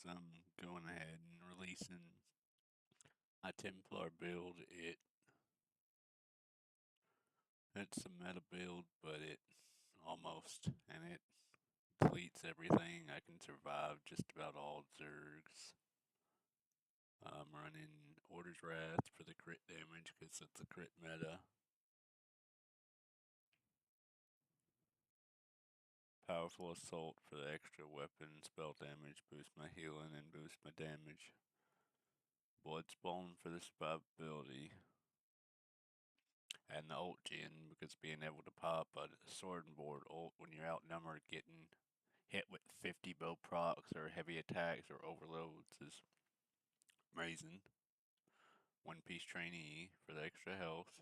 is I'm going ahead and releasing my Templar build. It's a meta build, but it almost and it deletes everything. I can survive just about all Zergs. I'm running Order's Wrath for the crit damage because it's a crit meta. Powerful Assault for the extra weapon spell damage, boost my healing and boost my damage. Bloodspawn for the survivability. And the ult gen, because being able to pop a sword and board ult when you're outnumbered, getting hit with 50 bow procs or heavy attacks or overloads is amazing. One Piece trainee for the extra health.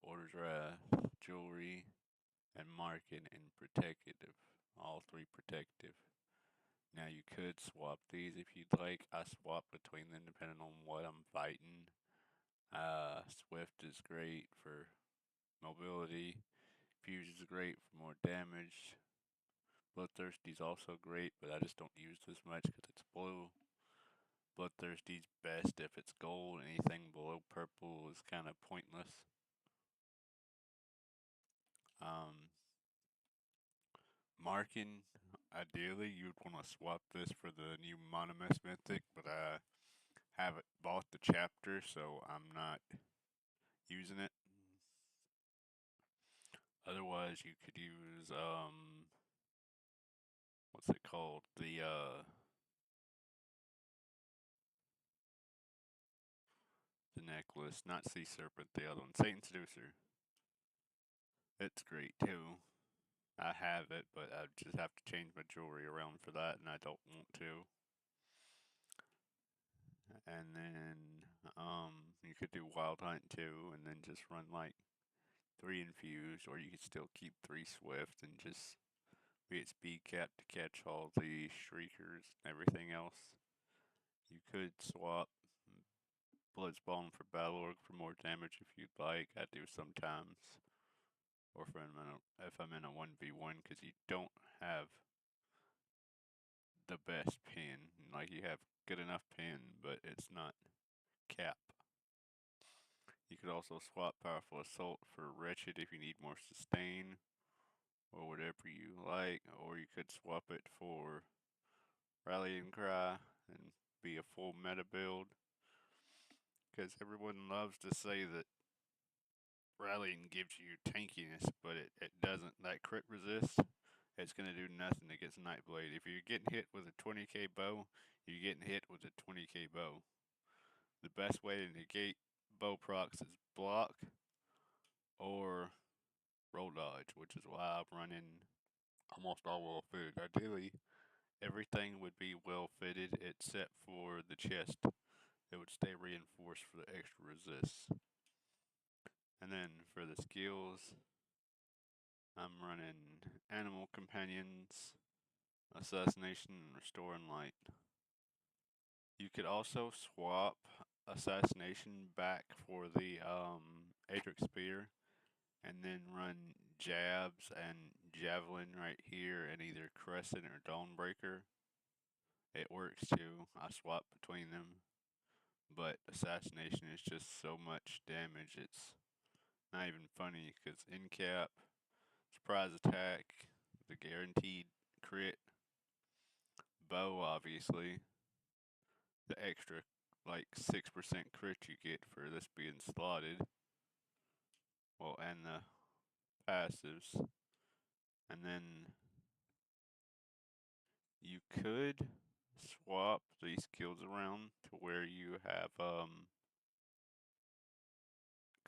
Orders Wrath, jewelry, and marking and protective. All three protective. Now you could swap these if you'd like. I swap between them depending on what I'm fighting. Swift is great for mobility. Fuse is great for more damage. Bloodthirsty's also great, but I just don't use this much because it's blue. Bloodthirsty's best if it's gold. Anything below purple is kind of pointless. Um, Marking, ideally you'd want to swap this for the new Monomus Mythic, but I haven't bought the chapter, so I'm not using it. Otherwise, you could use what's it called? The necklace, not Sea Serpent, the other one, Satan Seducer. It's great too. I have it, but I just have to change my jewelry around for that, and I don't want to. And then, you could do Wild Hunt too, and then just run like 3 infused, or you could still keep 3 swift and just be at speed cap to catch all the shriekers and everything else. You could swap Bloodspawn for Battle Orc for more damage if you'd like. I do sometimes. Or if I'm in a 1v1, because you don't have the best pin. Like, you have good enough pin, but it's not cap. You could also swap Powerful Assault for Wretched if you need more sustain, or whatever you like, or you could swap it for Rallying Cry and be a full meta build. Because everyone loves to say that Rallying gives you tankiness, but it doesn't. That crit resist, it's going to do nothing against Nightblade. If you're getting hit with a 20k bow, you're getting hit with a 20k bow. The best way to negate bow procs is block or roll dodge, which is why I'm running almost all well fitted. Ideally, everything would be well fitted except for the chest. It would stay reinforced for the extra resist. And then for the skills, I'm running Animal Companions, Assassination, and Restoring Light. You could also swap Assassination back for the Atrix Spear, and then run Jabs and Javelin right here, and either Crescent or Dawnbreaker. It works too. I swap between them, but Assassination is just so much damage. It's not even funny because in cap, surprise attack, the guaranteed crit, bow obviously, the extra like 6% crit you get for this being slotted. Well, and the passives. And then you could swap these skills around to where you have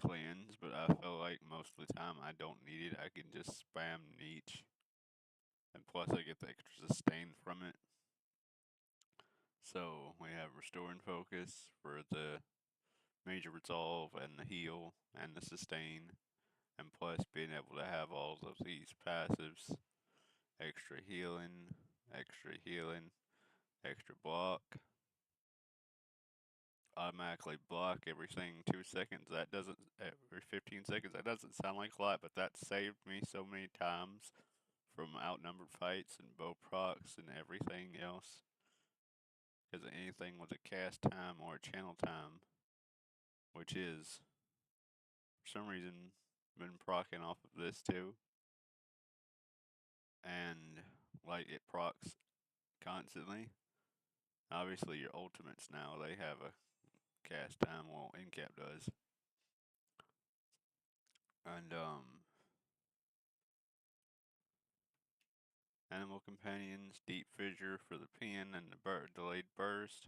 cleanse, but I feel like most of the time I don't need it. I can just spam niche. And plus I get the extra sustain from it. So we have Restore and Focus for the Major Resolve and the Heal and the Sustain. And plus being able to have all of these passives. Extra healing, extra block. Automatically block everything 2 seconds. That doesn't, every 15 seconds. That doesn't sound like a lot, but that saved me so many times from outnumbered fights and bow procs and everything else. Because anything with a cast time or a channel time, which is, for some reason, been proccing off of this too. And, like, it procs constantly. Obviously, your ultimates now, they have a cast time, well, Incap does. And, Animal Companions, Deep Fissure for the pin and the delayed burst,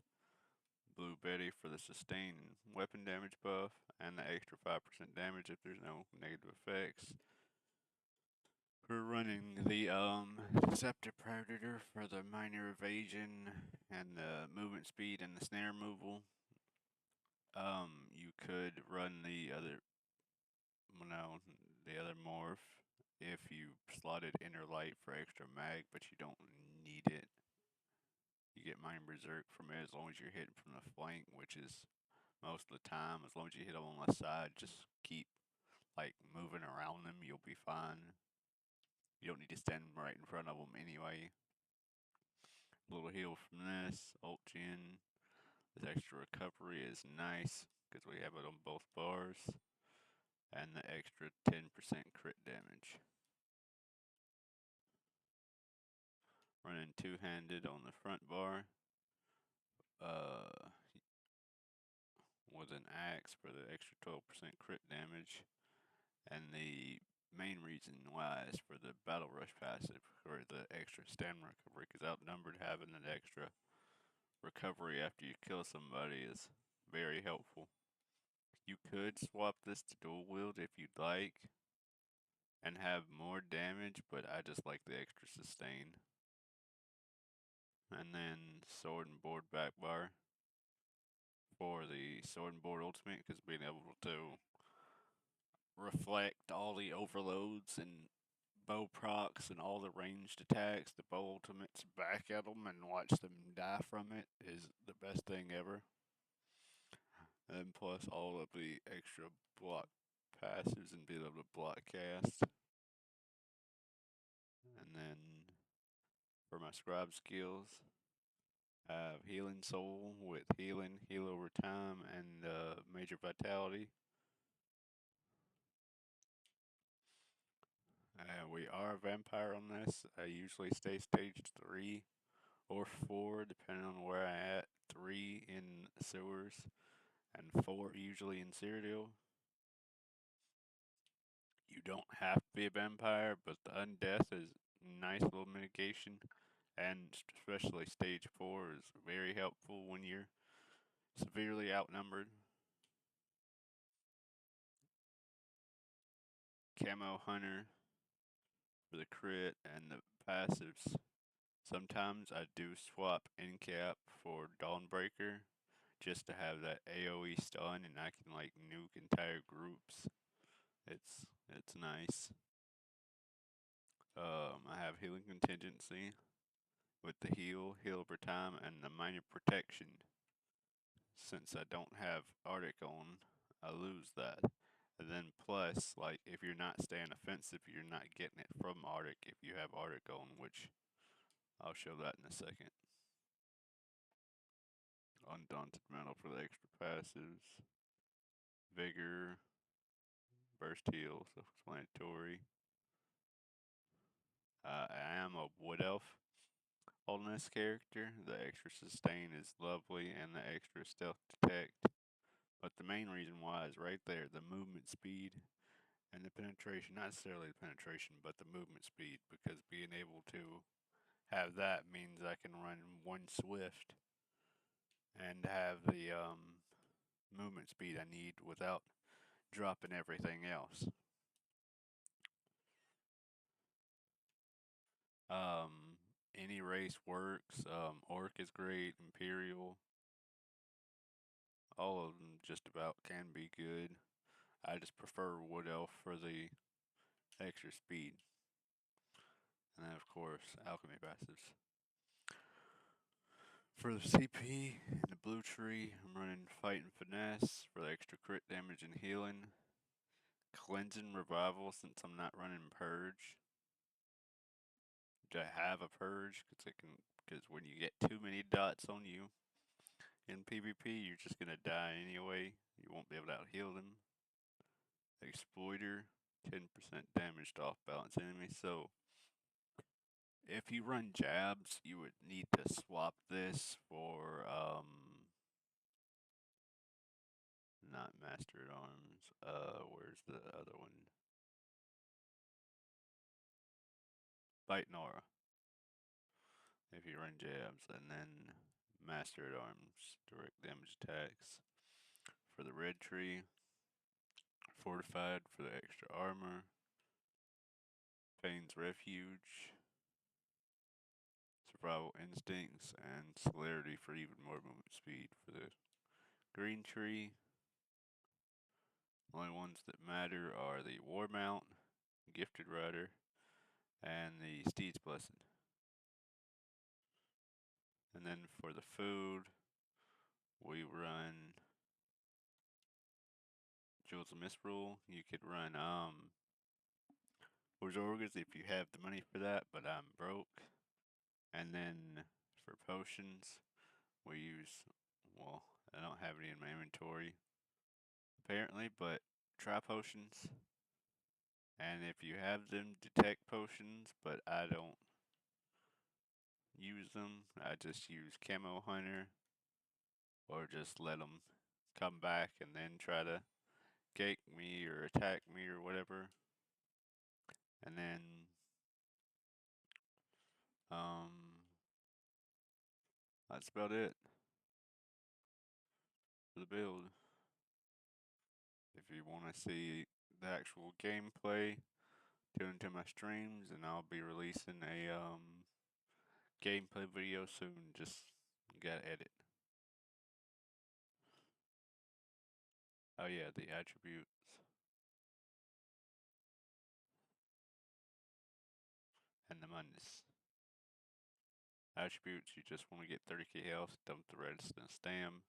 Blue Betty for the sustain and weapon damage buff, and the extra 5% damage if there's no negative effects. We're running the Deceptive Predator for the minor evasion and the movement speed and the snare removal. You could run the other, well, no, the other morph if you slotted Inner Light for extra mag, but you don't need it. You get Mind Berserk from it as long as you're hitting from the flank, which is most of the time. As long as you hit them on the side, just keep like moving around them, you'll be fine. You don't need to stand right in front of them anyway. A little heal from this, ult gen. This extra recovery is nice because we have it on both bars. And the extra 10% crit damage. Running two-handed on the front bar. With an axe for the extra 12% crit damage. And the main reason why is for the Battle Rush passive, for the extra stamina recovery, because outnumbered having an extra recovery after you kill somebody is very helpful. You could swap this to dual wield if you'd like, and have more damage, but I just like the extra sustain. And then sword and board back bar for the sword and board ultimate, because being able to reflect all the overloads and bow procs and all the ranged attacks, the bow ultimates back at them and watch them die from it is the best thing ever. And plus all of the extra block passives and be able to block cast. And then for my scribe skills, I have Healing Soul with healing, heal over time, and major vitality. We are a vampire on this. I usually stay stage 3 or 4, depending on where I at. 3 in sewers, and 4 usually in Cyrodiil. You don't have to be a vampire, but the undeath is nice little mitigation, and especially stage 4 is very helpful when you're severely outnumbered. Camo Hunter for the crit and the passives. Sometimes I do swap Incap for Dawnbreaker just to have that AoE stun and I can like nuke entire groups. It's nice. I have Healing Contingency with the heal over time, and the minor protection. Since I don't have Arctic on, I lose that. And then plus, like, if you're not staying offensive, you're not getting it from Arctic if you have Arctic on, which I'll show that in a second. Undaunted Metal for the extra passives. Vigor, Burst Heal, self-explanatory. I am a Wood Elf on this character. The extra sustain is lovely and the extra stealth detect. But the main reason why is right there, the movement speed and the penetration, not necessarily the penetration, but the movement speed, because being able to have that means I can run one swift and have the movement speed I need without dropping everything else. Any race works. Orc is great, Imperial. All of them just about can be good. I just prefer Wood Elf for the extra speed. And then, of course, Alchemy passives. For the CP and the Blue Tree, I'm running Fight and Finesse for the extra crit damage and healing. Cleanse and Revival since I'm not running Purge. to have a purge, because when you get too many dots on you in PvP, you're just gonna die anyway. You won't be able to out heal them. Exploiter, 10% damage to off balance enemies. So if you run jabs, you would need to swap this for not Master at Arms. Where's the other one? Bite Nora. If you run jabs, and then Master at Arms, direct damage attacks. For the red tree, Fortified for the extra armor, Pain's Refuge, Survival Instincts, and Celerity for even more movement speed. For the green tree, the only ones that matter are the War Mount, Gifted Rider, and the Steed's Blessed. And then for the food, we run Jewels of Misrule. You could run Orgas if you have the money for that, but I'm broke. And then for potions, we use, well, I don't have any in my inventory apparently, but try potions. And if you have them, detect potions, but I don't use them. I just use Camo Hunter, or just let them come back and then try to gate me or attack me or whatever. And then that's about it for the build. If you want to see the actual gameplay, tune into my streams, and I'll be releasing a gameplay video soon. Just gotta edit. Oh yeah, the attributes and the monies. Attributes, you just want to get 30k health, dump the redstone stam,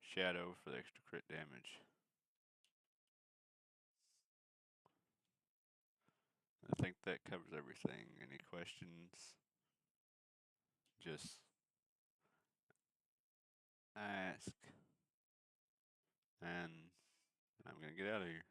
shadow for the extra crit damage. I think that covers everything. Any questions? Just ask. And I'm gonna get out of here.